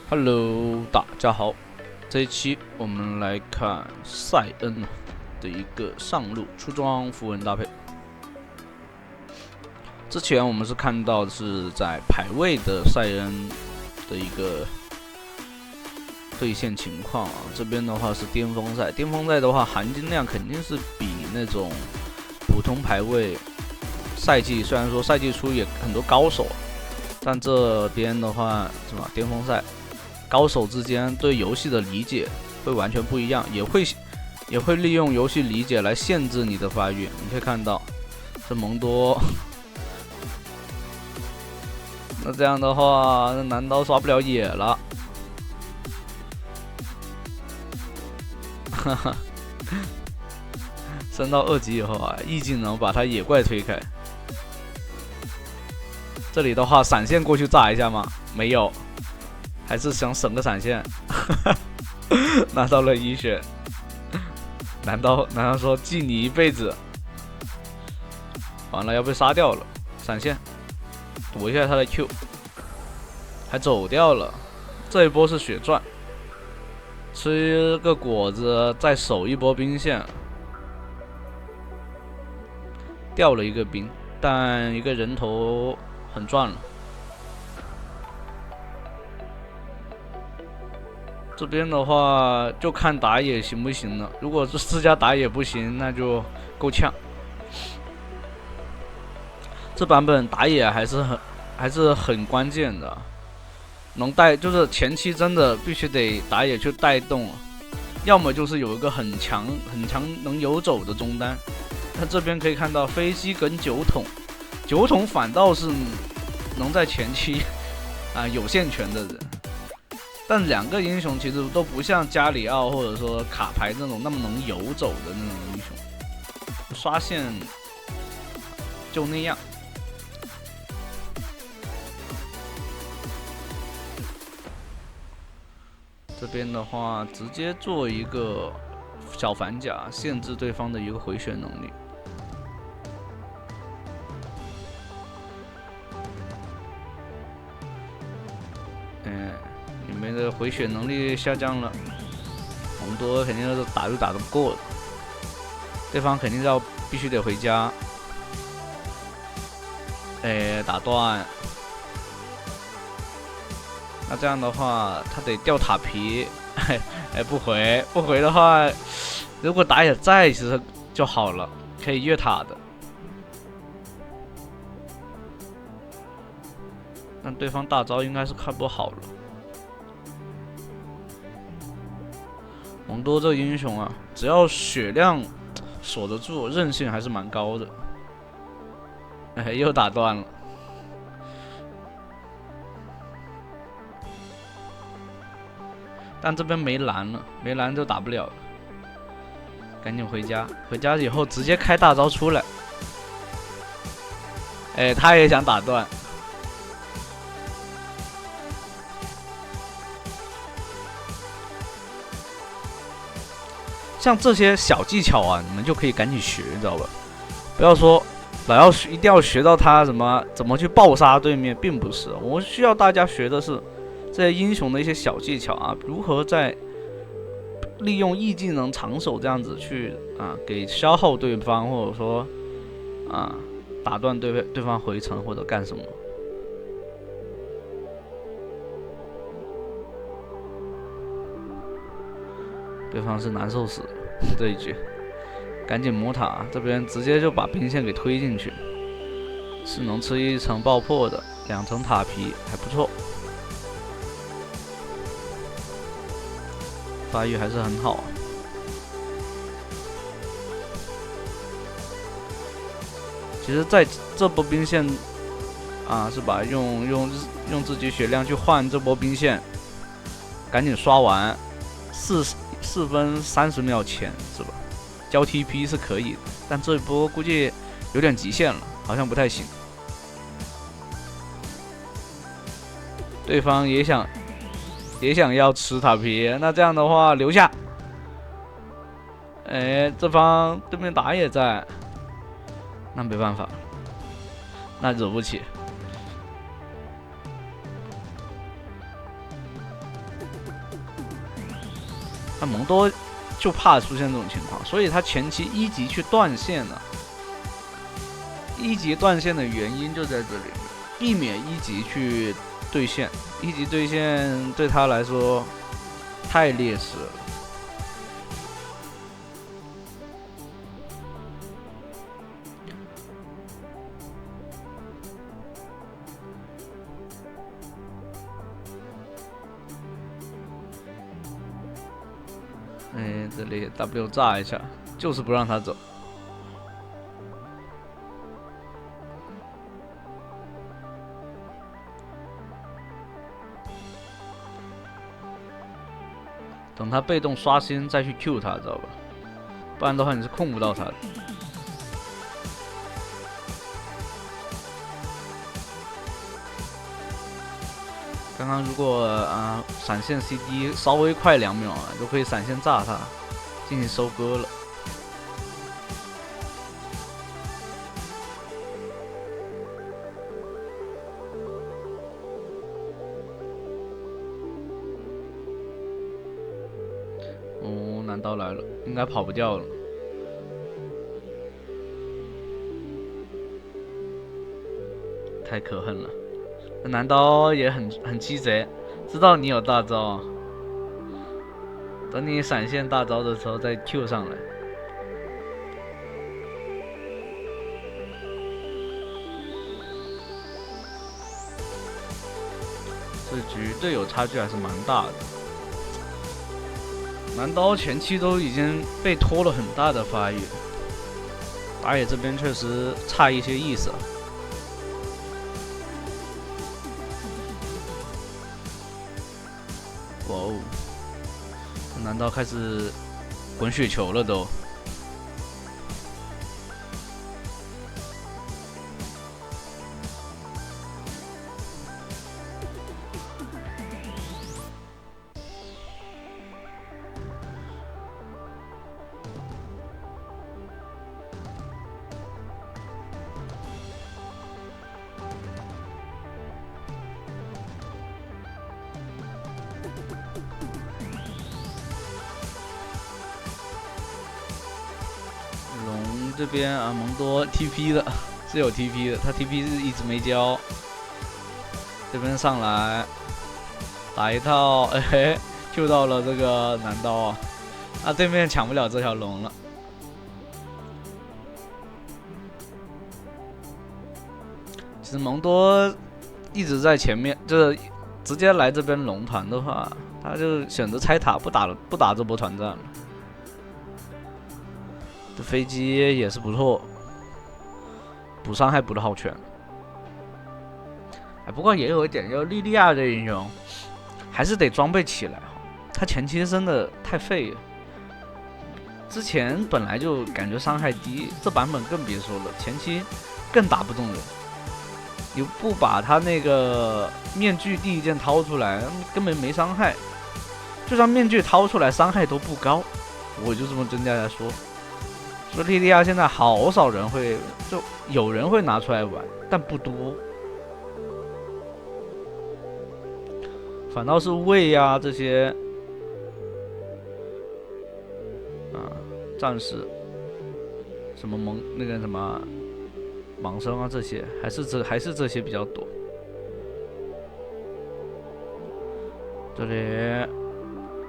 Hello，大家好。这一期我们来看塞恩的一个上路出装符文搭配。之前我们是看到的是在排位的塞恩的一个兑现情况啊，这边的话是巅峰赛，巅峰赛的话含金量肯定是比那种普通排位赛季，虽然说赛季初也很多高手，但这边的话是吧，巅峰赛。高手之间对游戏的理解会完全不一样，也会利用游戏理解来限制你的发育。你可以看到，这蒙多，那这样的话，那难道刷不了野了？哈哈，升到2级以后啊，E技能把他野怪推开。这里的话，闪现过去炸一下吗？没有。还是想省个闪现，拿到了1血，难道说记你一辈子？完了要被杀掉了，闪现，躲一下他的 Q， 还走掉了。这一波是血赚，吃个果子再守一波兵线，掉了一个兵，但一个人头很赚了。这边的话就看打野行不行了，如果是自家打野不行，那就够呛。这版本打野还是很关键的，能带就是前期真的必须得打野去带动，要么就是有一个很强能游走的中单。那这边可以看到飞机跟9桶反倒是能在前期有线权的人。但2个英雄其实都不像加里奥或者说卡牌那种那么能游走的那种英雄，刷线就那样。这边的话，直接做一个小反甲，限制对方的一个回血能力。里面的回血能力下降了，蒙多肯定是打就打得不过的，对方肯定必须得回家。打断，那这样的话他得掉塔皮，不回的话，如果打野在其实就好了，可以越塔的。但对方大招应该是看不好了。蒙多这个英雄啊，只要血量锁得住，韧性还是蛮高的。又打断了。但这边没蓝了，没蓝就打不了了。赶紧回家，回家以后直接开大招出来。他也想打断。像这些小技巧啊，你们就可以赶紧学，你知道吧？不要说一定要学到他怎么去暴杀对面，并不是。我需要大家学的是这些英雄的一些小技巧啊，如何在利用 E 技能长手这样子去给消耗对方，或者说打断对方回城或者干什么。对方是难受死了这一局，赶紧摸塔，这边直接就把兵线给推进去，是能吃1层爆破的，2层塔皮还不错，发育还是很好。其实在这波兵线是吧，用自己血量去换这波兵线，赶紧刷完4分30秒前是吧？交 TP 是可以的，但这一波估计有点极限了，好像不太行。对方也想要吃塔皮，那这样的话留下。这方对面打野在，那没办法，那惹不起。那蒙多就怕出现这种情况，所以他前期一级去断线了。一级断线的原因就在这里，避免一级去对线，一级对线对他来说太劣势了。这里 W 炸一下，就是不让他走。等他被动刷新再去 Q 他，知道吧？不然的话你是控不到他的。刚刚如果闪现 CD 稍微快2秒就可以闪现炸他，进行收割了。男刀来了，应该跑不掉了。太可恨了。男刀也很鸡贼，知道你有大招，等你闪现大招的时候再 Q 上来。这局队友差距还是蛮大的，男刀前期都已经被拖了很大的发育，打野这边确实差一些意思。哇哦！难道开始滚雪球了都？这边蒙多 TP 的，是有 TP 的，他 TP 是一直没交。这边上来打一套，Q 到了这个男刀啊，对面抢不了这条龙了。其实蒙多一直在前面，就是直接来这边龙团的话，他就选择拆塔，不打这波团战了。这飞机也是不错，补伤害补的好全。不过也有一点，就是莉莉娅这英雄还是得装备起来，他前期真的太废了。之前本来就感觉伤害低，这版本更别说了，前期更打不动人。你不把他那个面具第一件掏出来，根本没伤害。就算面具掏出来，伤害都不高。我就这么跟大家说。说莉莉娅现在好少人会，就有人会拿出来玩，但不多。反倒是魏呀这些战士，什么那个什么盲僧啊这些，还是这些比较多。这里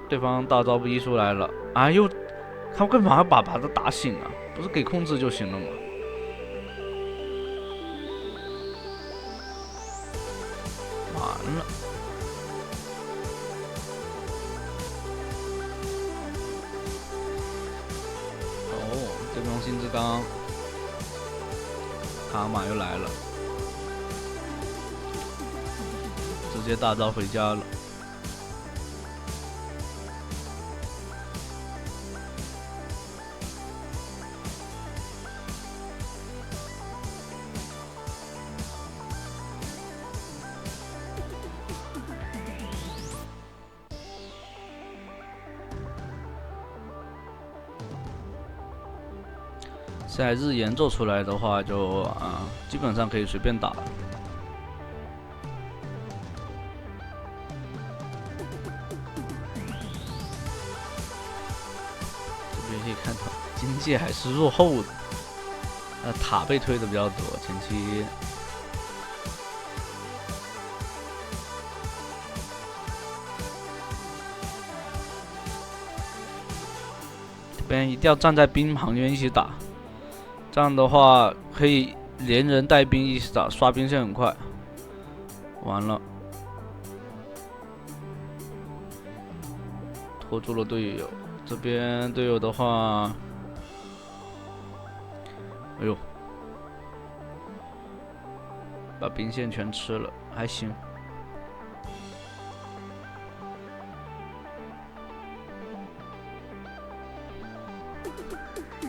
对方大招不一出来了又。他干嘛要把他打醒啊？不是给控制就行了吗？完了！这边星之刚，卡玛又来了，直接大招回家了。现在日炎做出来的话就，基本上可以随便打了。看到经济还是落后的，塔被推的比较多，前期。这边一定要站在兵旁边一起打，这样的话可以连人带兵一起打，刷兵线很快。完了，拖住了队友。这边队友的话，哎呦，把兵线全吃了，还行。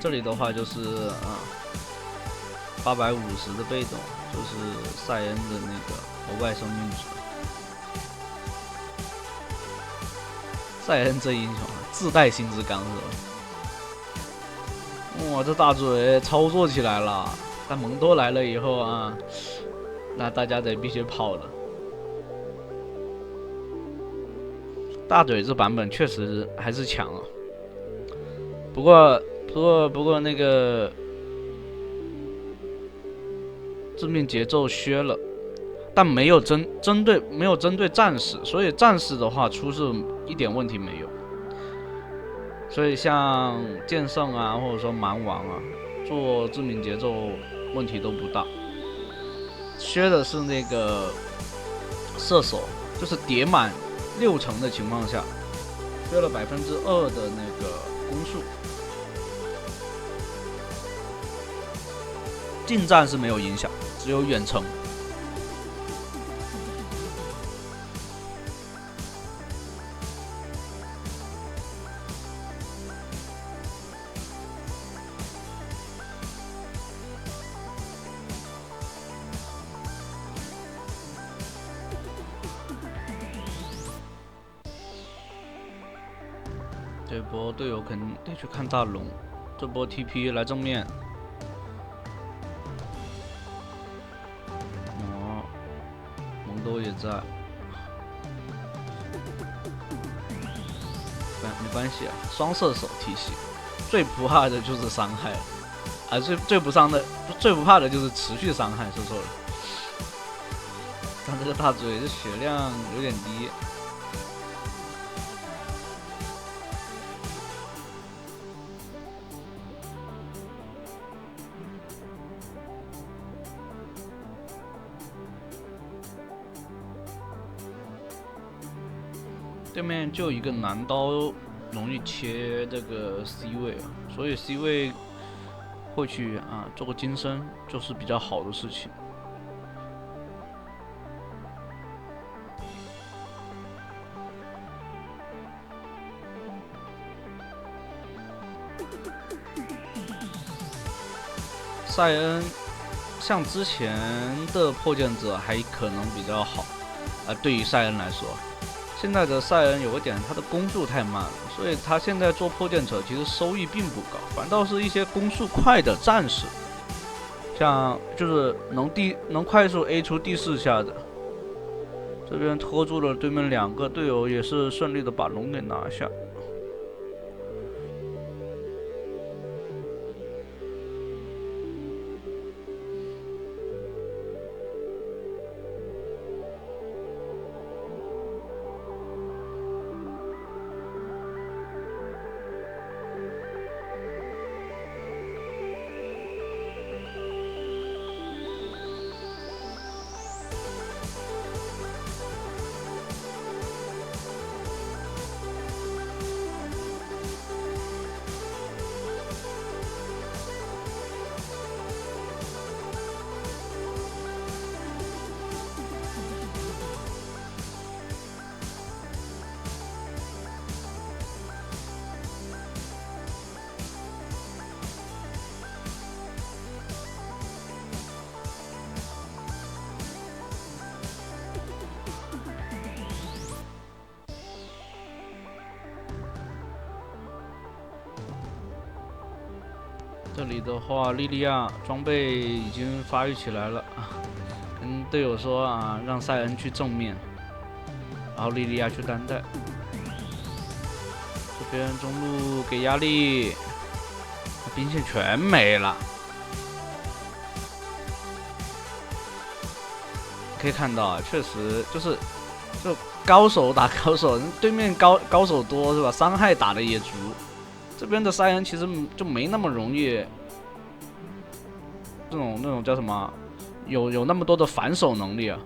这里的话就是850的被动，就是塞恩的那个额外生命值。塞恩这英雄自带星之刚是吧？哇，这大嘴操作起来了！但蒙多来了以后啊，那大家得必须跑了。大嘴这版本确实还是强啊，不过那个致命节奏削了，但没有针对战士，所以战士的话出事一点问题没有。所以像剑圣啊，或者说蛮王啊，做致命节奏问题都不大。削的是那个射手，就是叠满60%的情况下，削了2%的那个攻速。近战是没有影响，只有远程。这波队友肯定得去看大龙，这波 TP 来正面。蒙多也在，没关系啊，双射手体系，最不怕的就是伤害了，啊，最不怕的就是持续伤害，说错了。但这个大嘴的血量有点低。对面就一个男刀容易切这个 C 位啊，所以 C 位或许做个金身就是比较好的事情。塞恩像之前的破剑者还可能比较好，对于塞恩来说。现在的塞恩有个点，他的攻速太慢了，所以他现在做破剑者其实收益并不高，反倒是一些攻速快的战士，像就是能快速 A 出第4下的，这边拖住了对面2个队友，也是顺利的把龙给拿下。这里的话，莉莉娅装备已经发育起来了，跟队友说让塞恩去正面，然后莉莉娅去单带。这边中路给压力，兵线全没了。可以看到啊，确实就高手打高手，对面高手多是吧？伤害打的也足。这边的赛恩其实就没那么容易，那种叫什么，有那么多的反手能力啊。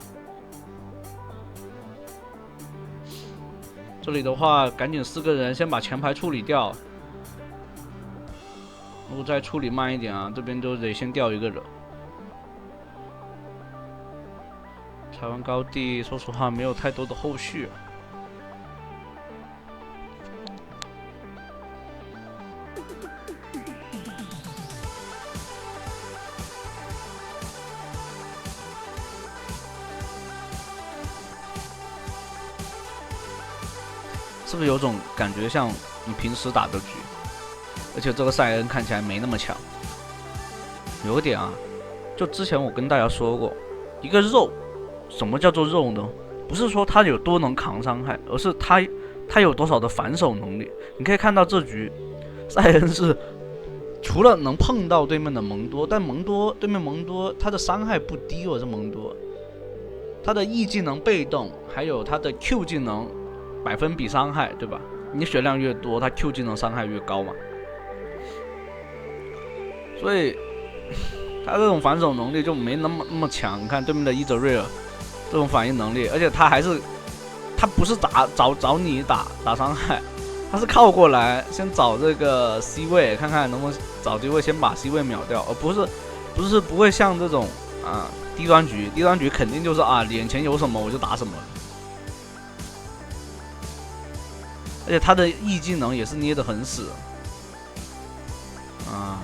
这里的话，赶紧4个人先把前排处理掉。如果再处理慢一点啊，这边就得先掉一个人。台湾高地，说实话没有太多的后续。是不是有种感觉像你平时打的局？而且这个赛恩看起来没那么强。有一点啊，就之前我跟大家说过，一个肉。什么叫做肉呢？不是说他有多能扛伤害，而是他有多少的反手能力。你可以看到这局，赛恩是除了能碰到对面的蒙多，但对面蒙多他的伤害不低哦，这蒙多，他的 E 技能被动，还有他的 Q 技能百分比伤害，对吧？你血量越多，他 Q 技能伤害越高嘛。所以他这种反手能力就没那么强。你看对面的伊泽瑞尔。这种反应能力，而且他不是找你打伤害，他是靠过来先找这个 C 位，看看能不能找机会先把 C 位秒掉，而不是不会像这种啊低端局肯定就是啊眼前有什么我就打什么了，而且他的 E 技能也是捏得很死啊。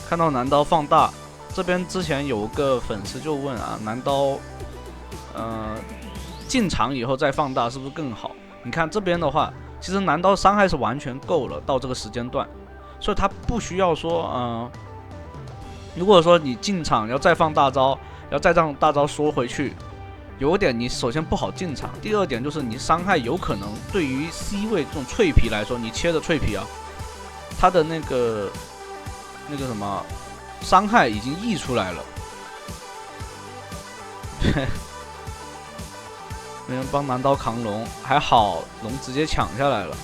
看到男刀放大。这边之前有个粉丝就问啊，男刀，进场以后再放大是不是更好？你看这边的话，其实男刀伤害是完全够了，到这个时间段，所以他不需要说，如果说你进场要再放大招，要再让大招缩回去，有一点你首先不好进场，第二点就是你伤害有可能对于 C 位这种脆皮来说，你切的脆皮啊，它的那个什么。伤害已经溢出来了，没人帮男刀扛龙，还好龙直接抢下来了。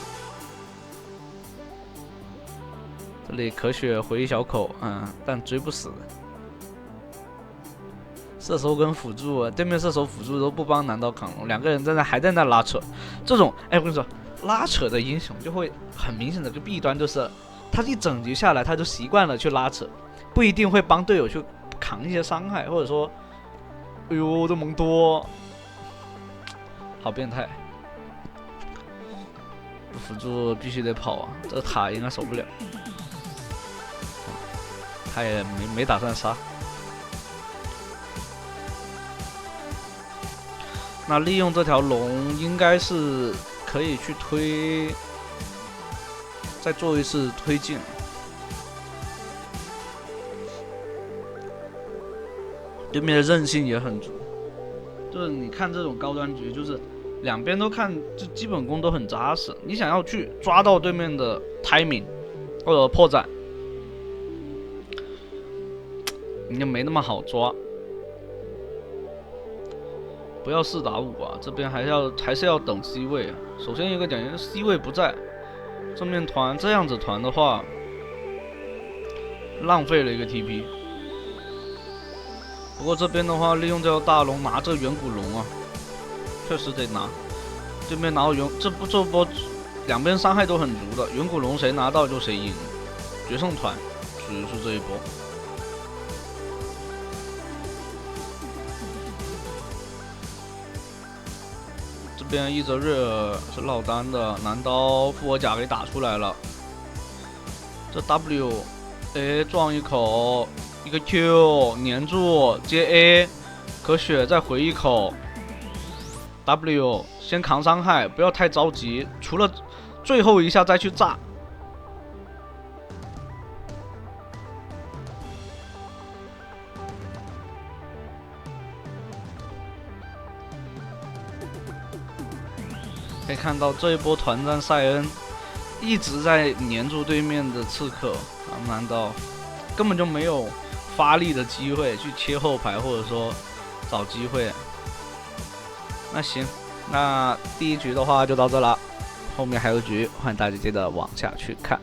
这里可雪回一小口，但追不死。射手跟辅助，对面射手辅助都不帮男刀扛龙，两个人还在那拉扯。这种，我跟你说，拉扯的英雄就会很明显的个弊端，就是他一整局下来他就习惯了去拉扯。不一定会帮队友去扛一些伤害，或者说，哎呦，这蒙多，好变态！辅助必须得跑啊，这个塔应该守不了，他也没打算杀。那利用这条龙，应该是可以去推，再做一次推进。对面的韧性也很足，就是你看这种高端局，就是两边都看，就基本功都很扎实。你想要去抓到对面的 timing 或者破绽，你就没那么好抓。不要4打5啊，这边还是要等 C 位啊。首先一个点 ，C 位不在，正面团这样子团的话，浪费了一个 TP。不过这边的话，利用这条大龙拿这个远古龙啊，确实得拿。对面拿到这波两边伤害都很足的，远古龙谁拿到就谁赢，决胜团属于是这一波。这边伊泽瑞尔是落单的，男刀复活甲给打出来了。这 W， 撞一口。一个 Q 粘住接 A， 可雪再回一口 W， 先扛伤害，不要太着急，除了最后一下再去炸。可以看到这一波团战赛恩一直在黏住对面的刺客，难道根本就没有发力的机会去切后排，或者说找机会？那行，那第一局的话就到这了，后面还有局，欢迎大家记得往下去看。